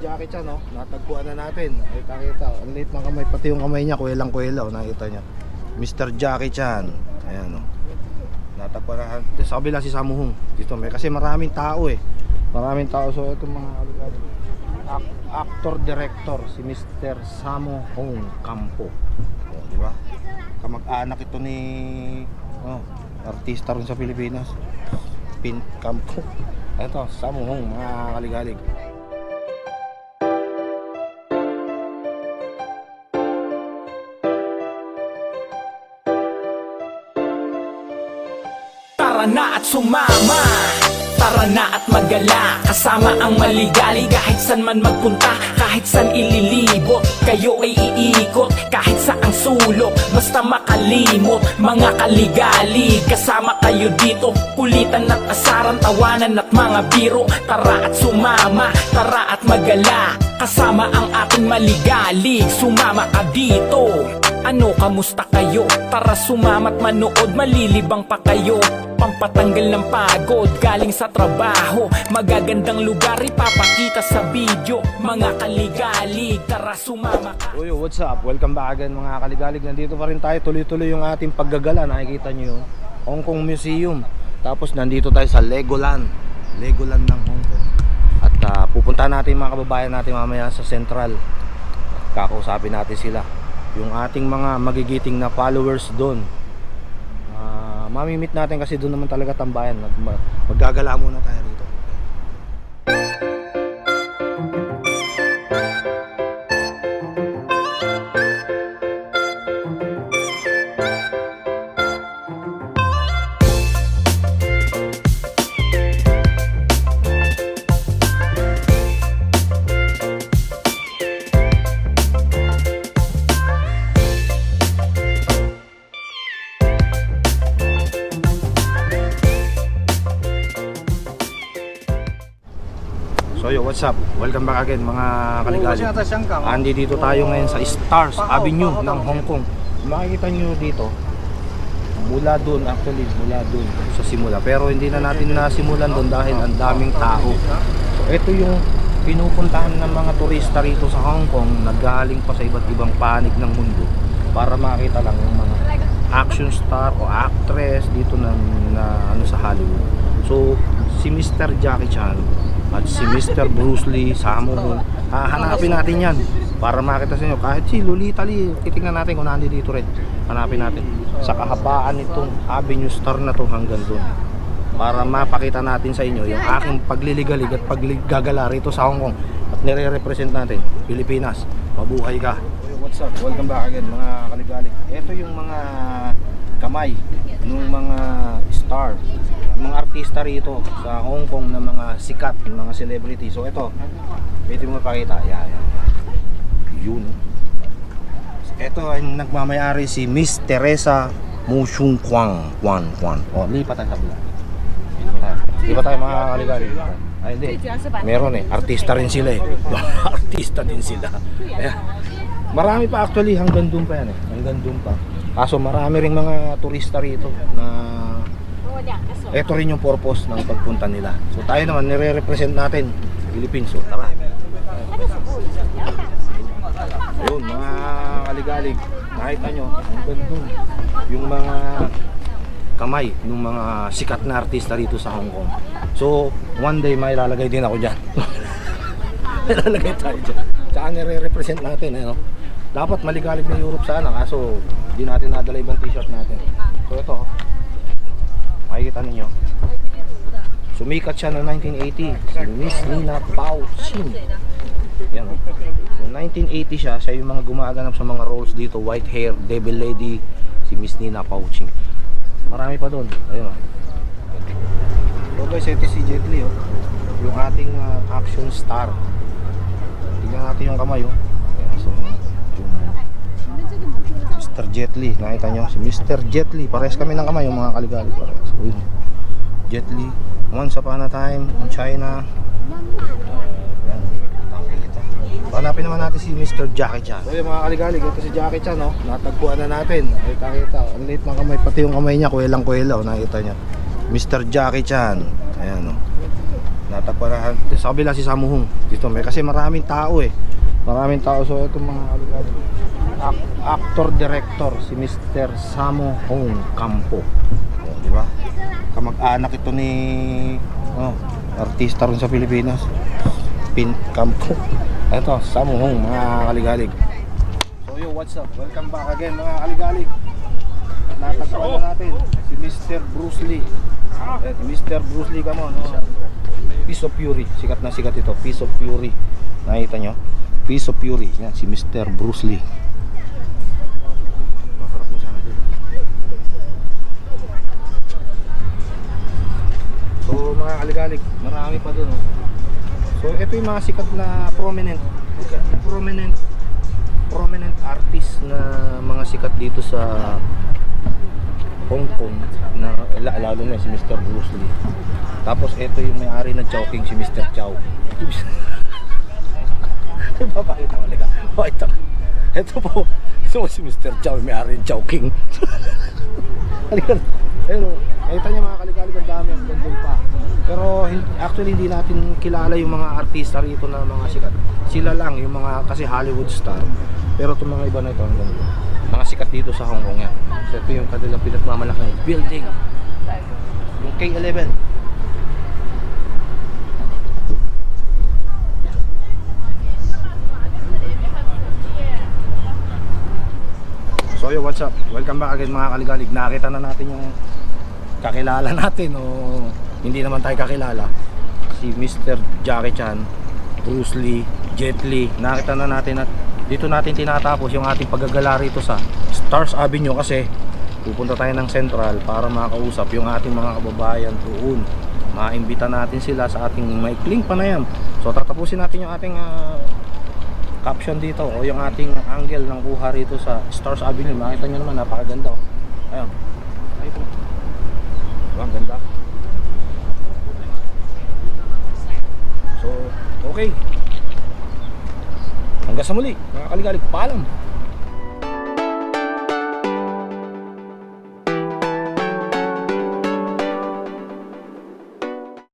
Jackie Chan, no? Natagpuan na natin. Ay, nakita, ang liit ng kamay, pati yung kamay niya, kuwelang-kuwela, nakita niya. Mr. Jackie Chan. Ayan, no? Natagpuan na natin. Sa kabila si Sammo Hung. Dito, may kasi maraming tao eh. Maraming tao. So, itong mga actor-director, si Mr. Sammo Hung Campo. O, di ba? Kamag-anak ito ni artista rin sa Pilipinas. Pin Campo. Ito, Sammo Hung, mga kaligalig. Tara na at sumama, tara na at magala, kasama ang maligali. Kahit san man magpunta, kahit san ililibot, kayo ay iikot, kahit saang sulok, basta makalimot. Mga kaligali, kasama kayo dito, kulitan at asaran, tawanan at mga biro. Tara at sumama, tara at magala, kasama ang ating maligali. Sumama ka dito. Ano, kamusta kayo? Tara sumama't manood, malilibang pa kayo. Pampatanggal ng pagod, galing sa trabaho. Magagandang lugar, ipapakita sa video. Mga kaligalig, tara sumama ka. Uy, what's up? Welcome back again mga kaligalig. Nandito pa rin tayo, tuloy-tuloy yung ating paggagala. Nakikita nyo yung Hong Kong Museum. Tapos nandito tayo sa Legoland ng Hong Kong. At pupuntahan natin mga kababayan natin mamaya sa Central. Kakausapin natin sila, yung ating mga magigiting na followers doon. Mamimit natin kasi doon naman talaga tambayan. Maggagala muna tayo rito. So yo, what's up? Welcome back again mga kaligalig. Andi dito tayo ngayon sa Stars Avenue ng Hong Kong. Makikita nyo dito, mula doon actually, mula doon sa simula. Pero hindi na natin nasimulan doon dahil ang daming tao. So ito yung pinupuntahan ng mga turista rito sa Hong Kong, naggaling pa sa iba't ibang panig ng mundo para makita lang yung mga action star o actress dito na ano sa Hollywood. So si Mr. Jackie Chan at si Mr. Bruce Lee, Sammo Hung, hanapin natin yan para makita sa inyo. Kahit si Lolita Lee, titingnan natin kung nandito dito rin. Hanapin natin sa kahabaan nitong Avenue Star na to hanggang doon, para mapakita natin sa inyo yung aking pagliligalig at paggagala rito sa Hong Kong. At nire-represent natin Pilipinas. Mabuhay ka. What's up? Welcome back again mga kaligalig. Ito yung mga kamay ng mga star, mga artista rito sa Hong Kong na mga sikat, mga celebrity. So ito, pwede mo mapakita. Yan. Yun. Ito ay nagmamayari si Miss Teresa Mu Shun Kwang. O, lipat tayo sa bula. Lipat tayo mga kaligalig. Ay hindi, meron eh, artista rin sila eh. Artista din sila. Ayan. Marami pa actually, hanggang doon pa yan eh. Hanggang doon pa. Kaso marami ring mga turista rito na ito rin yung purpose ng pagpunta nila. So tayo naman, nire-represent natin Philippines. So tara. Ayun mga kaligalig, nakita nyo hanggang doon yung mga kamay ng mga sikat na artista rito sa Hong Kong. So one day may lalagay din ako dyan. May lalagay tayo dyan. Tsaka nire-represent natin eh, no? Dapat maligalig na Europe sana, kaso hindi natin nadala ibang t-shirt natin. So ito, makikita ninyo, sumikat siya noong 1980, si Miss Nina Pao Chin. Yan, noong 1980 siya yung mga gumaganap sa mga roles dito, white hair, devil lady, si Miss Nina Pao Chin. Marami pa doon. Ayun. So guys, ito si Jet Li, yung ating action star. Tignan natin yung kamay. Ayan, so Mr. Jet Li, nakita nyo si Mr. Jet Li, parehas kami ng kamay yung mga kaligalig, parehas. Uy, Jet Li, once upon a time in China. Yan, hanapin naman natin si Mr. Jackie Chan. So yung mga kaligalig, ito si Jackie Chan, no? Natagpuan na natin. Nakita, ang liit ng kamay, pati yung kamay niya kuwelang-kuwela, nakita nyo Mr. Jackie Chan. Ayan, no? Natagpuan natin sa kabila si Sammo Hung. Dito may kasi maraming tao eh. Maraming tao. So ito mga actor director si Mr. Sammo Hung Campo. Oh, di ba? Kamag-anak ito ni artista rin sa Pilipinas. Pin Campo. Ito, Sammo Hung, mga kaligalig. So yo, what's up? Welcome back again mga kaligalig. Natagpuan na natin si Mr. Bruce Lee. Mr. Bruce Lee, come on. Piece of Fury, sikat na sikat ito. Piece of Fury, nakita nyo? Piece of Fury, yan si Mr. Bruce Lee. Maharap mo sana dito. So mga kaligalig, marami pa dun. So ito yung mga sikat na prominent artist na mga sikat dito sa Hong Kong, na lalo na si Mr. Bruce Lee. Tapos ito yung may-ari ng Chowking, si Mr. Chow. Papakita mo talaga. Ito po, si Mr. Chow, may-ari ng Chowking. Pero nakita niya mga kaligalig, ang dami, ang gandun pa. Pero actually hindi natin kilala yung mga artista rito na mga sikat. Sila lang yung mga, kasi Hollywood star. Pero itong mga iba na ito, ang ganda. Mga sikat dito sa Hong Kong yan. So ito yung kanilang pinagmamalaking building, yung K11. So yo, what's up? Welcome back again mga kaligalig. Nakita na natin yung kakilala natin o hindi naman tayo kakilala. Si Mr. Jackie Chan, Bruce Lee, Jet Li. Nakita na natin at dito natin tinatapos yung ating paggagala rito sa Stars Avenue kasi pupunta tayo ng Central para makausap yung ating mga kababayan doon. Maimbita natin sila sa ating maikling panayam. So tatapusin natin yung ating caption dito o yung ating angle ng kuha rito sa Stars Avenue. Makita nyo naman, napakaganda. Ayun. Ayun. Ang ganda. So, okay. Hanggang sa muli, mga kaligalig, paalam.